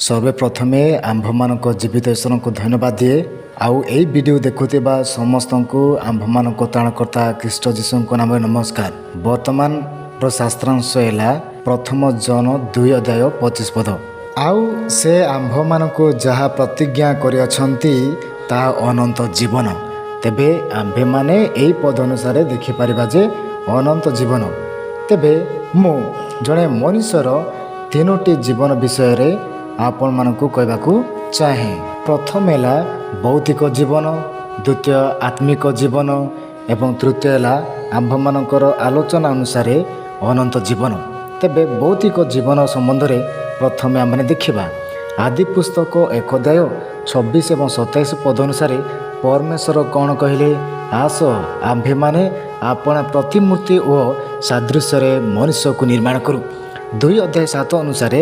सर्वप्रथमे आम्भमानक जीवित ईश्वर को धन्यवाद दिए। आउ यही वीडियो देखुवा समस्त को आम्भमानक त्राणकर्ता ख्रीष्ट जीशु नाम नमस्कार। वर्तमान शास्त्रांश है प्रथम जन 2:25 पद। आउ से आम्भमानक जहाँ प्रतिज्ञा करिअछन्ति ताहा अनंत जीवन। तेबे आम्भे माने यही पद अनुसार देखिपर जे अनंत जीवन। तेबे मु जड़े मनुष्यर तीनोटी जीवन विषय रे आपण मानकु कहबाकू चाहे। प्रथम है भौतिक जीवन, द्वितीय आत्मिक जीवन एवं तृतीय है आम्भमानकर आलोचना अनुसार अनंत जीवन। तेबे भौतिक जीवन संबंध में प्रथम आम देखा आदि पुस्तक 1:26 और 27 पद अनुसार परमेश्वर कौन कहले, आस आम्भे माने आपण प्रतिमूर्ति और सादृश्य मनुष्य को निर्माण करूँ। 2:7 अनुसार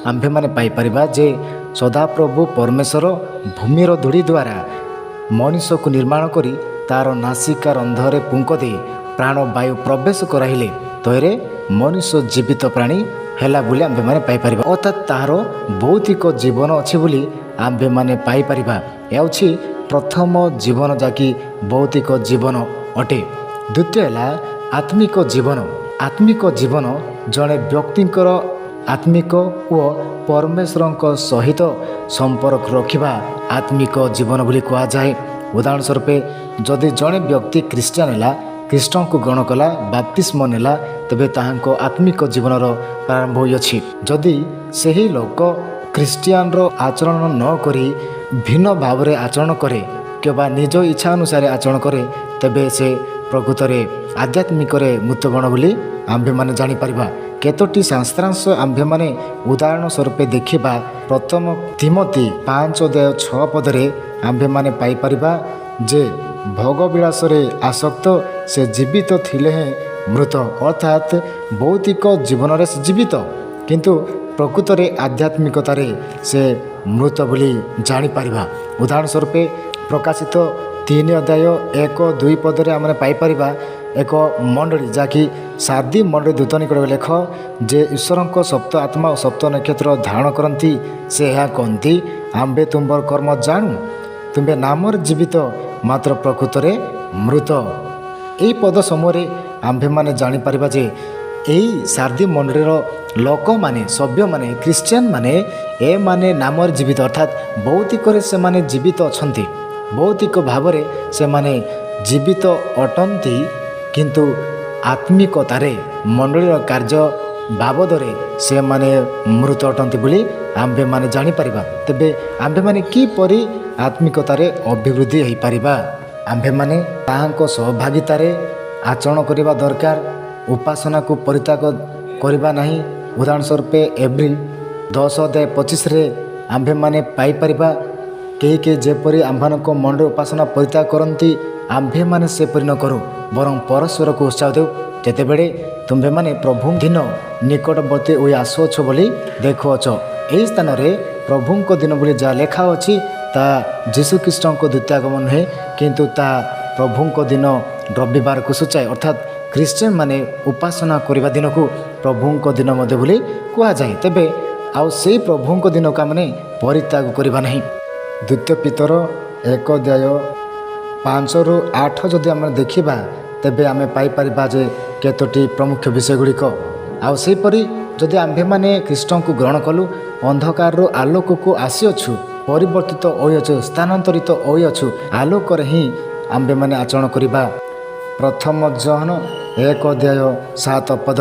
आम्भे माने पाइपर जे सदाप्रभु परमेश्वर भूमिर धूड़ी द्वारा मनुष्य को निर्माण करी तार नासिका रंध्रे पुंक दे प्राण वायु प्रवेश कराइले तैरे मनुष्य जीवित प्राणी है बोली आम्भे माने पाइपर। अर्थात तार भौतिक जीवन अच्छी बोली आम्भे माने पाइपर। यह प्रथम जीवन जाकि भौतिक जीवन अटे। द्वितीय है आत्मिक जीवन। आत्मिक जीवन जड़े व्यक्तिंकर आत्मिक और परमेश्वर सहित संपर्क रखा आत्मिक जीवन बोली कह जाए। उदाहरण स्वरूप जदि जड़े व्यक्ति क्रिश्चियन है, ख्रीष्ट को ग्रहण कला, बाप्तिस्म नेला, तेबे ताहांको आत्मिक जीवन प्रारंभ होइछि। जदि सही लोक क्रिश्चियन आचरण न करी भिन्न भाव में आचरण करे कि निज इच्छा अनुसार आचरण करे तेबे से प्रकृत में आध्यात्मिक मृत्युबण बोली आम्भे माने जानीपर। केतोटी शास्त्रांश आम्भे माने उदाहरण स्वरूप देखा प्रथम तिमोथी 5:6 पदरे आम्भे माने पाइपर जे भोगविलास आसक्त से जीवित थिले मृत। अर्थात भौतिक जीवन से जीवित किंतु प्रकृत में आध्यात्मिकतार से मृत बोली जानीपर। उदाहरण स्वरूप प्रकाशित 3:1-2 पदरे आम पाइपर एक मंडली जहाँकि सार्दी मंडली दूत निकट लेख जे ईश्वर सप्त आत्मा और सप्त नक्षत्र धारण करती से यह कहती, आम्बे तुम्बर कर्म जानू, तुम्बे नामर जीवित मात्र प्रकृत में मृत। यही पद समय आम्भे माने जानीपर जे यही सार्दी मंडलीर लोक माने सभ्य माने क्रिश्चियन माने ए माने नामर जीवित अर्थात भौतिक से माने जीवित अछंती, भौतिक भाव से माने जीवित अटंती किंतु आत्मिकतार मंडलीर कार्य बाबदरे से माने मृत अटंती बोली आम्भे माने जानीपर। तेबे आम्भे माने किपरि आत्मिकतार अभिवृद्धि हो पारिबा, आम्भे माने ताहांको सहभागितार आचरण करबा दरकार, उपासना को परित्याग करबा नहीं। उदाहरण स्वरूप एप्रिल 10:25 आम्भे माने पाइपर कई जेपरी आम्भमानक मन उपासना परित्याग करती आम्भे माने सेपरि न करूँ बरं परस्पर को उत्साह देव। जेतेबेले तुम्भे माने प्रभु दिन निकटवर्ती हुई आसुअछ बोली देखुअछ। यही स्थान में प्रभु दिन बोली जहाँ लेखा अच्छी ता जीशु ख्रीष्ट को द्वितीय आगमन नुहे किंतु ता प्रभु दिन रविवार को सूचाए। अर्थात क्रिश्चियन माने उपासना करने दिन को प्रभु दिन मध्य बोली कह जाए। तेबे आउ से प्रभु दिन को आमने परित्याग करवा नहीं। द्वितीय पीतर 1:5-8 जदि आम देखा तेबे आम पाइपर जे केतोटी प्रमुख विषय गुड़िक। आउ सेपरि जदि आम्भे माने ख्रीष्ट को ग्रहण कलु, अंधकार आलोक को आसीअछु, परिवर्तित होइअछु, स्थानांतरित होइअछु, आलोक ही आम्भे माने आचरण करिबा। प्रथम जन 1:7 पद।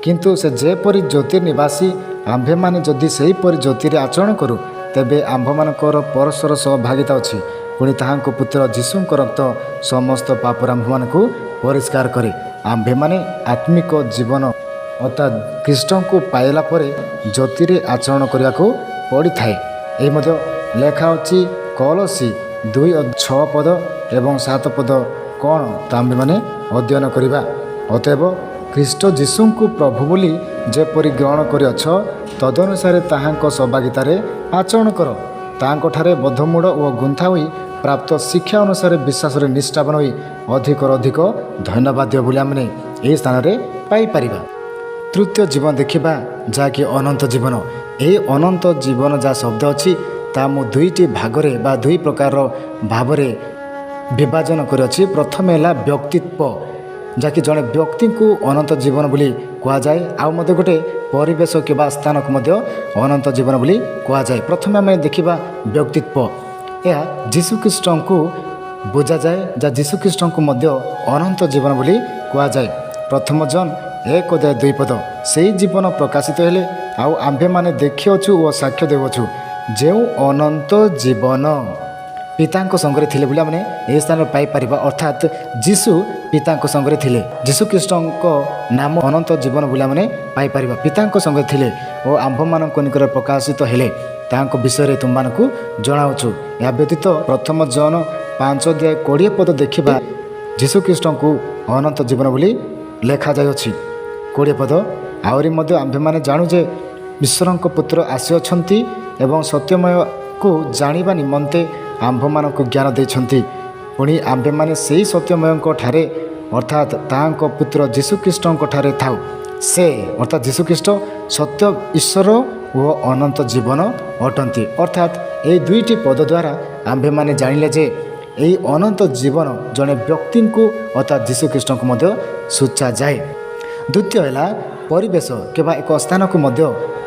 किंतु से जेपरि ज्योतिर्निवासी आम्भे माने जदि सेहीपरि ज्योतिर आचरण करूँ तेबे आम्भमानकर परस्पर सहभागिता अच्छी। पुणी ताहांको पुत्र जीशुंक रक्त समस्त पापर आम्भमानकु परिष्कार करे। आम्भे माने आत्मिक जीवन अर्थात ख्रीष्ट को पाइला परे ज्योतिर आचरण करने को पड़ी थाए। यही मध्य लेखा अच्छी कलसी 2:6 पद एवं 7 पद कौन तो आम्भे माने अध्ययन करवा। अतएव ख्रीष्ट जीशु को प्रभु बोली जेपरि ग्रहण करिअछ तदनुसार ताहांको सहभागितार आचरण कर। ताहांको ठारे बद्धमूढ़ और गुंथा होई प्राप्त शिक्षा अनुसार विश्वास निष्ठावान होई अधिक अधिक धन्यवाद बोली आमने यही स्थान में पाइपर। तृतीय जीवन देखा जहाँकि अनंत जीवन। ଏହି ଅନନ୍ତ ଜୀବନ ଯାହା ଶବ୍ଦ ଅଛି ତାହା ମୁଁ ଦୁଇଟି ଭାଗରେ ବା ଦୁଇ ପ୍ରକାରର ଭାବରେ ବିଭାଜନ କରିଅଛି। ପ୍ରଥମେ ହେଲା ବ୍ୟକ୍ତିତ୍ୱ, ଯାହାକି ଜଣେ ବ୍ୟକ୍ତିଙ୍କୁ ଅନନ୍ତ ଜୀବନ ବୋଲି କୁହାଯାଏ। ଆଉ ମଧ୍ୟ ଗୋଟେ ପରିବେଶ କିମ୍ବା ସ୍ଥାନକୁ ମଧ୍ୟ ଅନନ୍ତ ଜୀବନ ବୋଲି କୁହାଯାଏ। ପ୍ରଥମେ ଆମେ ଦେଖିବା ବ୍ୟକ୍ତିତ୍ୱ। ଏହା ଯୀଶୁଖ୍ରୀଷ୍ଟଙ୍କୁ ବୁଝାଯାଏ, ଯାହା ଯୀଶୁଖ୍ରୀଷ୍ଟଙ୍କୁ ମଧ୍ୟ ଅନନ୍ତ ଜୀବନ ବୋଲି କୁହାଯାଏ। ପ୍ରଥମ ଜନ୍ 1:2 ସେହି ଜୀବନ ପ୍ରକାଶିତ ହେଲେ ଆଉ ଆମ୍ଭେମାନେ ଦେଖିଅଛୁ ଓ ସାକ୍ଷ୍ୟ ଦେଉଅଛୁ, ଯେଉଁ ଅନନ୍ତ ଜୀବନ ପିତାଙ୍କ ସଙ୍ଗରେ ଥିଲେ ବୋଲି ଆମେ ଏହି ସ୍ଥାନରେ ପାଇପାରିବା। ଅର୍ଥାତ୍ ଯୀଶୁ ପିତାଙ୍କ ସଙ୍ଗରେ ଥିଲେ। ଯୀଶୁଖ୍ରୀଷ୍ଟଙ୍କ ନାମ ଅନନ୍ତ ଜୀବନ ବୋଲି ଆମେ ପାଇପାରିବା। ପିତାଙ୍କ ସଙ୍ଗରେ ଥିଲେ ଓ ଆମ୍ଭମାନଙ୍କ ନିକଟରେ ପ୍ରକାଶିତ ହେଲେ ତାଙ୍କ ବିଷୟରେ ତୁମମାନଙ୍କୁ ଜଣାଉଛୁ। ଏହା ବ୍ୟତୀତ ପ୍ରଥମ ଜନ୍ 5:20 ଦେଖିବା ଯୀଶୁଖ୍ରୀଷ୍ଟଙ୍କୁ ଅନନ୍ତ ଜୀବନ ବୋଲି ଲେଖାଯାଇଅଛି। 20 ଆହୁରି ମଧ୍ୟ ଆମ୍ଭେମାନେ ଜାଣୁ ଯେ ଈଶ୍ୱରଙ୍କ ପୁତ୍ର ଆସିଅଛନ୍ତି ଏବଂ ସତ୍ୟମୟକୁ ଜାଣିବା ନିମନ୍ତେ ଆମ୍ଭମାନଙ୍କୁ ଜ୍ଞାନ ଦେଇଛନ୍ତି। ପୁଣି ଆମ୍ଭେମାନେ ସେହି ସତ୍ୟମୟଙ୍କ ଠାରେ ଅର୍ଥାତ୍ ତାହାଙ୍କ ପୁତ୍ର ଯୀଶୁଖ୍ରୀଷ୍ଟଙ୍କ ଠାରେ ଥାଉ। ସେ ଅର୍ଥାତ୍ ଯୀଶୁଖ୍ରୀଷ୍ଟ ସତ୍ୟ ଈଶ୍ୱର ଓ ଅନନ୍ତ ଜୀବନ ଅଟନ୍ତି। ଅର୍ଥାତ୍ ଏହି ଦୁଇଟି ପଦ ଦ୍ୱାରା ଆମ୍ଭେମାନେ ଜାଣିଲେ ଯେ ଏହି ଅନନ୍ତ ଜୀବନ ଜଣେ ବ୍ୟକ୍ତିଙ୍କୁ ଅର୍ଥାତ୍ ଯୀଶୁଖ୍ରୀଷ୍ଟଙ୍କୁ ମଧ୍ୟ ସୂଚାଯାଏ। ଦ୍ୱିତୀୟ ହେଲା ପରିବେଶ କିମ୍ବା ଏକ ସ୍ଥାନକୁ ମଧ୍ୟ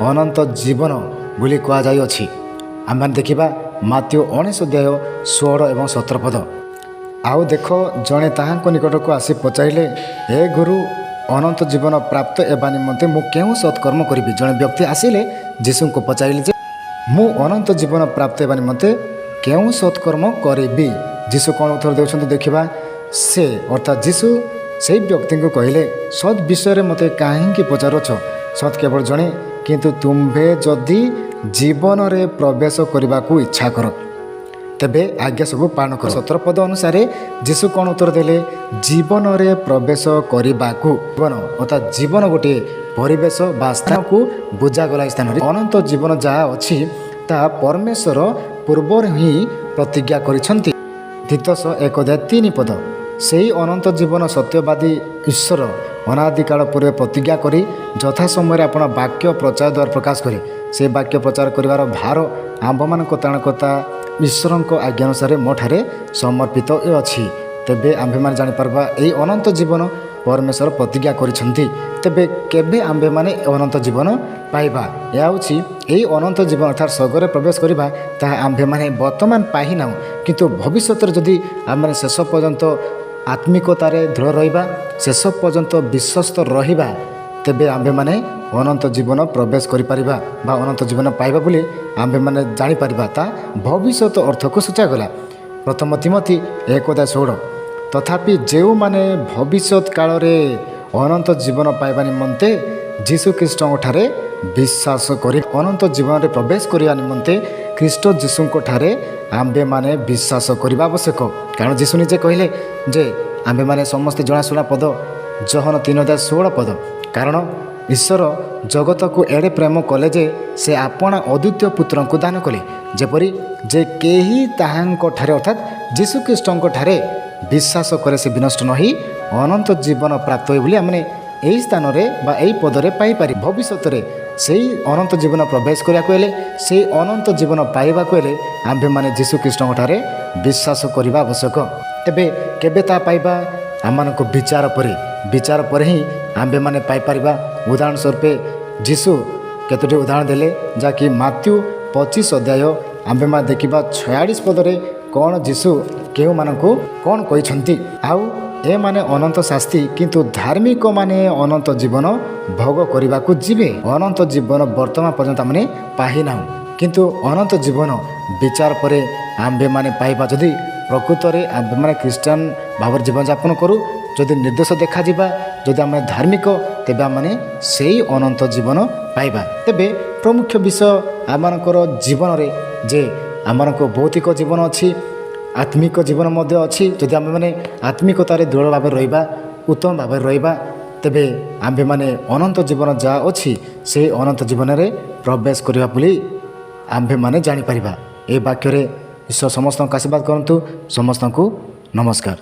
ଅନନ୍ତ ଜୀବନ ବୋଲି କୁହାଯାଇଅଛି। ଆମେମାନେ ଦେଖିବା ମାର୍ଥିଉ 19:16 ଏବଂ 17 ଆଉ ଦେଖ, ଜଣେ ତାହାଙ୍କ ନିକଟକୁ ଆସି ପଚାରିଲେ, ହେ ଗୁରୁ, ଅନନ୍ତ ଜୀବନ ପ୍ରାପ୍ତ ହେବା ନିମନ୍ତେ ମୁଁ କେଉଁ ସତ୍କର୍ମ କରିବି? ଜଣେ ବ୍ୟକ୍ତି ଆସିଲେ ଯୀଶୁଙ୍କୁ ପଚାରିଲେ ଯେ ମୁଁ ଅନନ୍ତ ଜୀବନ ପ୍ରାପ୍ତ ହେବା ନିମନ୍ତେ କେଉଁ ସତ୍କର୍ମ କରିବି? ଯୀଶୁ କ'ଣ ଉତ୍ତର ଦେଉଛନ୍ତି ଦେଖିବା। ସେ ଅର୍ଥାତ୍ ଯୀଶୁ ସେହି ବ୍ୟକ୍ତିଙ୍କୁ କହିଲେ, ସତ୍ ବିଷୟରେ ମୋତେ କାହିଁକି ପଚାରୁଛ? ସତ୍ କେବଳ ଜଣେ, କିନ୍ତୁ ତୁମ୍ଭେ ଯଦି ଜୀବନରେ ପ୍ରବେଶ କରିବାକୁ ଇଚ୍ଛା କର ତେବେ ଆଜ୍ଞା ସବୁ ପାଳନ କର। 17 ଅନୁସାରେ ଯୀଶୁ କ'ଣ ଉତ୍ତର ଦେଲେ? ଜୀବନରେ ପ୍ରବେଶ କରିବାକୁ। ଜୀବନ ଅର୍ଥାତ୍ ଜୀବନ ଗୋଟିଏ ପରିବେଶ ବା ସ୍ଥାନକୁ ବୁଝାଗଲା। ଏହି ସ୍ଥାନରେ ଅନନ୍ତ ଜୀବନ ଯାହା ଅଛି ତାହା ପରମେଶ୍ୱର ପୂର୍ବରୁ ହିଁ ପ୍ରତିଜ୍ଞା କରିଛନ୍ତି। ତିତସ 1:3 ସେହି ଅନନ୍ତ ଜୀବନ ସତ୍ୟବାଦୀ ଈଶ୍ୱର ଅନାଦିକାଳ ପୂର୍ବେ ପ୍ରତିଜ୍ଞା କରି ଯଥା ସମୟରେ ଆପଣ ବାକ୍ୟ ପ୍ରଚାର ଦ୍ୱାରା ପ୍ରକାଶ କରେ। ସେ ବାକ୍ୟ ପ୍ରଚାର କରିବାର ଭାର ଆମ୍ଭମାନଙ୍କ ତ୍ରାଣକର୍ତ୍ତା ଈଶ୍ୱରଙ୍କ ଆଜ୍ଞା ଅନୁସାରେ ମୋ ଠାରେ ସମର୍ପିତ ଅଛି। ତେବେ ଆମ୍ଭେମାନେ ଜାଣିପାରିବା ଏହି ଅନନ୍ତ ଜୀବନ ପରମେଶ୍ୱର ପ୍ରତିଜ୍ଞା କରିଛନ୍ତି। ତେବେ କେବେ ଆମ୍ଭେମାନେ ଅନନ୍ତ ଜୀବନ ପାଇବା? ଏହା ହେଉଛି ଏହି ଅନନ୍ତ ଜୀବନ ଅର୍ଥାତ୍ ସ୍ୱର୍ଗରେ ପ୍ରବେଶ କରିବା, ତାହା ଆମ୍ଭେମାନେ ବର୍ତ୍ତମାନ ପାଇନାହୁଁ। କିନ୍ତୁ ଭବିଷ୍ୟତରେ ଯଦି ଆମେମାନେ ଶେଷ ପର୍ଯ୍ୟନ୍ତ ଆତ୍ମିକତାରେ ଦୃଢ଼ ରହିବା, ଶେଷ ପର୍ଯ୍ୟନ୍ତ ବିଶ୍ୱସ୍ତ ରହିବା, ତେବେ ଆମ୍ଭେମାନେ ଅନନ୍ତ ଜୀବନ ପ୍ରବେଶ କରିପାରିବା ବା ଅନନ୍ତ ଜୀବନ ପାଇବା ବୋଲି ଆମ୍ଭେମାନେ ଜାଣିପାରିବା। ତା ଭବିଷ୍ୟତ ଅର୍ଥକୁ ସୂଚାଗଲା। ପ୍ରଥମ ତିମୋଥୀ 1:16 ତଥାପି ଯେଉଁମାନେ ଭବିଷ୍ୟତ କାଳରେ ଅନନ୍ତ ଜୀବନ ପାଇବା ନିମନ୍ତେ ଯୀଶୁଖ୍ରୀଷ୍ଟଙ୍କଠାରେ ବିଶ୍ୱାସ କରି ଅନନ୍ତ ଜୀବନରେ ପ୍ରବେଶ କରିବା ନିମନ୍ତେ ଖ୍ରୀଷ୍ଟ ଯୀଶୁଙ୍କଠାରେ ଆମ୍ଭେମାନେ ବିଶ୍ୱାସ କରିବା ଆବଶ୍ୟକ। କାରଣ ଯୀଶୁ ନିଜେ କହିଲେ ଯେ ଆମ୍ଭେମାନେ ସମସ୍ତେ ଜଣାଶୁଣା ପଦ ଜହନ 3:16 କାରଣ ଈଶ୍ୱର ଜଗତକୁ ଏଡ଼େ ପ୍ରେମ କଲେ ଯେ ସେ ଆପଣା ଅଦ୍ୱିତୀୟ ପୁତ୍ରଙ୍କୁ ଦାନ କଲେ, ଯେପରି ଯେ କେହି ତାହାଙ୍କଠାରେ ଅର୍ଥାତ୍ ଯୀଶୁଖ୍ରୀଷ୍ଟଙ୍କଠାରେ ବିଶ୍ୱାସ କରେ ସେ ବିନଷ୍ଟ ନ ହୋଇ ଅନନ୍ତ ଜୀବନ ପ୍ରାପ୍ତ ହୁଏ ବୋଲି ଆମେ ଏହି ସ୍ଥାନରେ ବା ଏହି ପଦରେ ପାଇପାରିବା। ଭବିଷ୍ୟତରେ ସେହି ଅନନ୍ତ ଜୀବନ ପ୍ରବେଶ କରିବାକୁ ହେଲେ, ସେହି ଅନନ୍ତ ଜୀବନ ପାଇବାକୁ ହେଲେ ଆମ୍ଭେମାନେ ଯୀଶୁଖ୍ରୀଷ୍ଟଙ୍କଠାରେ ବିଶ୍ୱାସ କରିବା ଆବଶ୍ୟକ। ତେବେ କେବେ ତାହା ପାଇବା? ଆମମାନଙ୍କ ବିଚାର ପରେ ହିଁ ଆମ୍ଭେମାନେ ପାଇପାରିବା। ଉଦାହରଣ ସ୍ୱରୂପ ଯୀଶୁ କେତୋଟି ଉଦାହରଣ ଦେଲେ, ଯାହାକି ମାର୍ଥିଉ 25 ଆମ୍ଭେମାନେ ଦେଖିବା 46 କ'ଣ ଯୀଶୁ କେଉଁମାନଙ୍କୁ କ'ଣ କହିଛନ୍ତି? ଆଉ ଏମାନେ ଅନନ୍ତ ଶାସ୍ତି, କିନ୍ତୁ ଧାର୍ମିକମାନେ ଅନନ୍ତ ଜୀବନ ଭୋଗ କରିବାକୁ ଯିବେ। ଅନନ୍ତ ଜୀବନ ବର୍ତ୍ତମାନ ପର୍ଯ୍ୟନ୍ତ ଆମେ ପାଇନାହୁଁ, କିନ୍ତୁ ଅନନ୍ତ ଜୀବନ ବିଚାର ପରେ ଆମ୍ଭେମାନେ ପାଇବା। ଯଦି ପ୍ରକୃତରେ ଆମ୍ଭେମାନେ ଖ୍ରୀଷ୍ଟିଆନ ଭାବରେ ଜୀବନଯାପନ କରୁ, ଯଦି ନିର୍ଦ୍ଦୋଷ ଦେଖାଯିବା, ଯଦି ଆମେ ଧାର୍ମିକ, ତେବେ ଆମମାନେ ସେହି ଅନନ୍ତ ଜୀବନ ପାଇବା। ତେବେ ପ୍ରମୁଖ ବିଷୟ ଆମମାନଙ୍କର ଜୀବନରେ ଯେ ଆମମାନଙ୍କ ଭୌତିକ ଜୀବନ ଅଛି, ଆତ୍ମିକ ଜୀବନ ମଧ୍ୟ ଅଛି। ଯଦି ଆମ୍ଭେମାନେ ଆତ୍ମିକତାରେ ଦୃଢ଼ ଭାବରେ ରହିବା, ଉତ୍ତମ ଭାବରେ ରହିବା, ତେବେ ଆମ୍ଭେମାନେ ଅନନ୍ତ ଜୀବନ ଯାହା ଅଛି ସେହି ଅନନ୍ତ ଜୀବନରେ ପ୍ରବେଶ କରିବା ବୋଲି ଆମ୍ଭେମାନେ ଜାଣିପାରିବା। ଏହି ବାକ୍ୟରେ ଈଶ୍ୱର ସମସ୍ତଙ୍କୁ ଆଶୀର୍ବାଦ କରନ୍ତୁ। ସମସ୍ତଙ୍କୁ ନମସ୍କାର।